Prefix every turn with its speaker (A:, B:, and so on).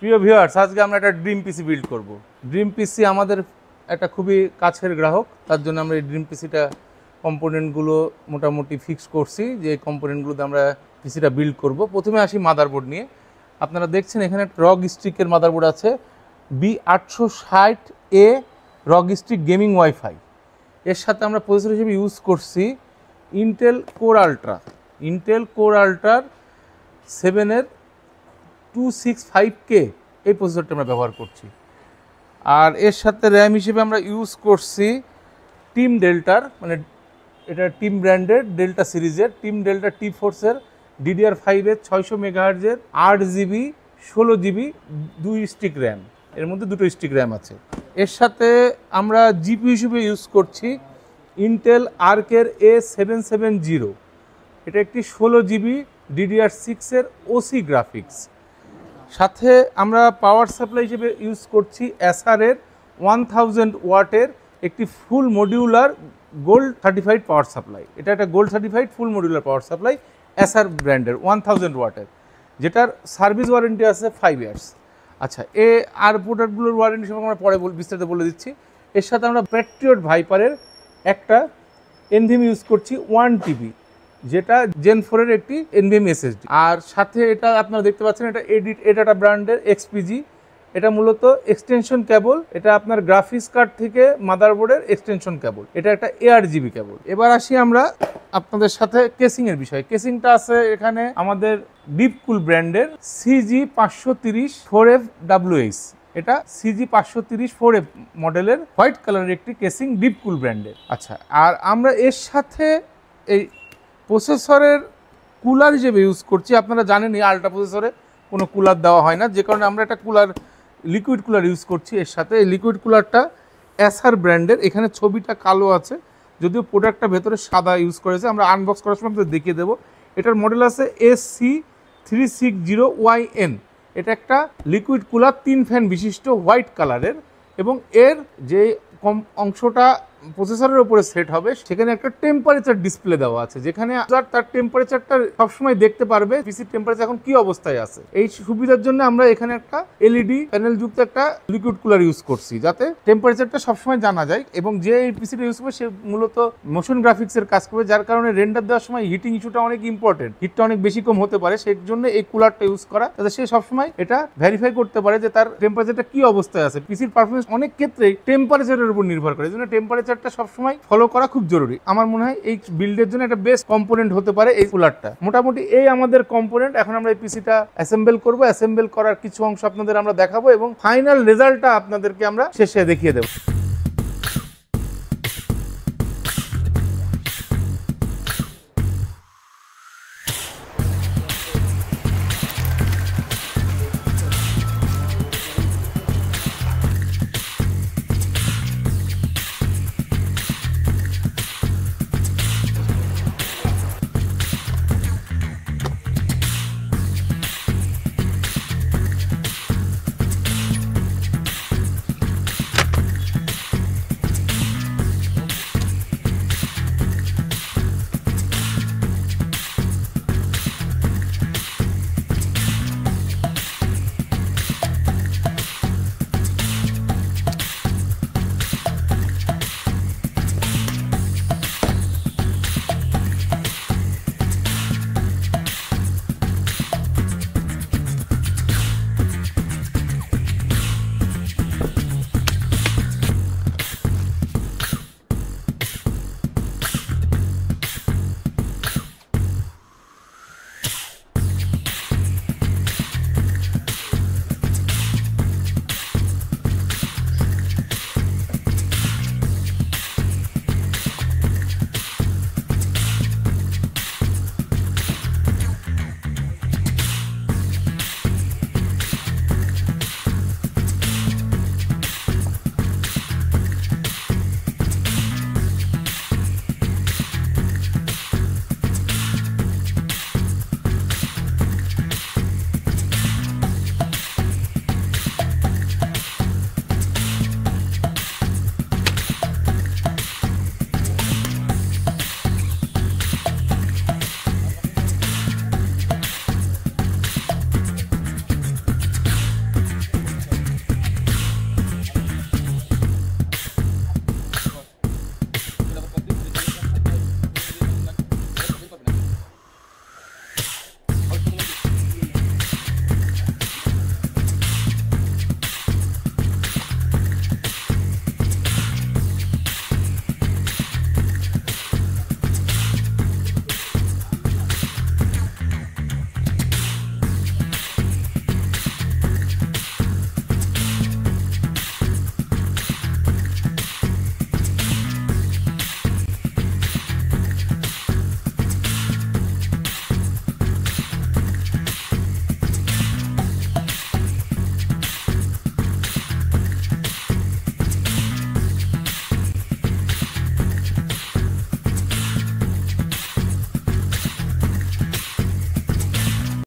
A: প্রিয় ভিউয়ার্স, আজকে আমরা একটা ড্রিম পিসি বিল্ড করব। ড্রিম পিসি আমাদের একটা খুবই কাছের গ্রাহক, তার জন্য আমরা এই ড্রিম পিসিটা কম্পোনেন্টগুলো মোটামুটি ফিক্স করছি যে এই কম্পোনেন্টগুলোতে আমরা পিসিটা বিল্ড করব। প্রথমে আসি মাদারবোর্ড নিয়ে। আপনারা দেখছেন এখানে রগ স্টিকের মাদারবোর্ড আছে B860A রগ স্টিক গেমিং ওয়াইফাই। এর সাথে আমরা প্রসেসর হিসেবে ইউজ করছি ইন্টেল কোর আল্ট্রার 7-এর 265K এই প্রসেসরটা আমরা ব্যবহার করছি। আর এর সাথে র্যাম হিসেবে আমরা ইউজ করছি টিম ডেল্টার, মানে এটা টিম ব্র্যান্ডের ডেল্টা সিরিজের টিম ডেল্টা T-Force-এর DDR5-এর 600 মেগাহার্জের 8GB 16GB 2 স্টিক র্যাম, এর মধ্যে 2টো স্টিক র্যাম আছে। এর সাথে আমরা জিপি হিসেবে ইউজ করছি ইন্টেল আর্কের A770, এটা একটি 16GB DDR6-এর ওসি গ্রাফিক্স। সাথে আমরা পাওয়ার সাপ্লাই হিসেবে ইউজ করছি এসআরের 1000 ওয়াটের একটি full modular gold certified power supply. এটা একটা gold certified full modular power supply SR ব্র্যান্ডের 1000 ওয়াটের, যেটার সার্ভিস ওয়ারেন্টি আছে 5 ইয়ার্স। আচ্ছা, আর প্রোডাক্টগুলোর ওয়ারেন্টি সম্পর্কে আমরা পরে বিস্তারিত বলে দিচ্ছি। এর সাথে আমরা প্যাট্রিয়ট ভাইপারের একটা এনভিএম ইউজ করছি 1TB, যেটা জেন 4-এর একটি এনভিএম এসএসডি। আর সাথে এটা আপনারা দেখতে পাচ্ছেন এটা এডাটা ব্র্যান্ডের XPG, এটা মূলত এক্সটেনশন কেবল, এটা আপনার গ্রাফিক্স কার্ড থেকে মাদারবোর্ডের এক্সটেনশন কেবল, এটা একটা ARGB কেবল। এবার আসি আমরা আপনাদের সাথে কেসিংয়ের বিষয়। কেসিংটা আছে এখানে আমাদের ডিপকুল ব্র্যান্ডের CG530 4FWH, এটা CG530 4F মডেলের হোয়াইট কালারের একটি কেসিং ডিপকুল ব্র্যান্ডের। আচ্ছা, আর আমরা এর সাথে এই প্রসেসরের কুলার হিসেবে ইউজ করছি। আপনারা জানেনই আল্ট্রা প্রসেসরে কোনো কুলার দেওয়া হয় না, যে কারণে আমরা একটা লিকুইড কুলার ইউজ করছি। এর সাথে এই লিকুইড কুলারটা এসআর ব্র্যান্ডের, এখানে ছবিটা কালো আছে, যদিও প্রোডাক্টটা ভেতরে সাদা ইউজ করেছে। আমরা আনবক্স করার সময় আপনাদের দেখিয়ে দেবো। এটার মডেল আছে SC360YN। এটা একটা লিকুইড কুলার 3 ফ্যান বিশিষ্ট হোয়াইট কালারের, এবং এর যে অংশটা প্রসেসরের উপরে সেট হবে সেখানে একটা টেম্পারেচার ডিসপ্লে দেওয়া আছে, যেখানে তার টেম্পারেচারটা সবসময় দেখতে পারবে পিসির টেম্পারেচার এখন কি অবস্থায় আছে। এই সুবিধার জন্য আমরা এখানে একটা LED প্যানেল যুক্ত একটা লিকুইড কুলার ইউজ করছি, যাতে টেম্পারেচারটা সবসময় জানা যায়। এবং যে এই পিসিটা ইউজ করবে সে মূলত মোশন গ্রাফিক্সের কাজ করবে, যার কারণে রেন্ডার দেওয়ার সময় হিটিং ইস্যুটা অনেক ইম্পর্টেন্ট, হিটটা অনেক বেশি কম হতে পারে। সেই জন্য এই কুলারটা ইউজ করা, যাতে সে সবসময় এটা ভেরিফাই করতে পারে যে তার টেম্পারেচারটা কি অবস্থায় আছে। পিসির পারফরমেন্স অনেক ক্ষেত্রেই টেম্পারেচারের উপর নির্ভর করে, এই জন্য টেম্পারেচারটা সবসময় ফলো করা খুব জরুরি। আমার মনে হয় এই বিল্ডের জন্য একটা বেস্ট কম্পোনেন্ট হতে পারে এই কুলারটা। মোটামুটি এই আমাদের কম্পোনেন্ট। এখন আমরা এই পিসিটা অ্যাসেম্বল করব, অ্যাসেম্বল করার কিছু অংশ আপনাদের আমরা দেখাবো এবং ফাইনাল রেজাল্টটা আপনাদেরকে আমরা শেষে দেখিয়ে দেবো।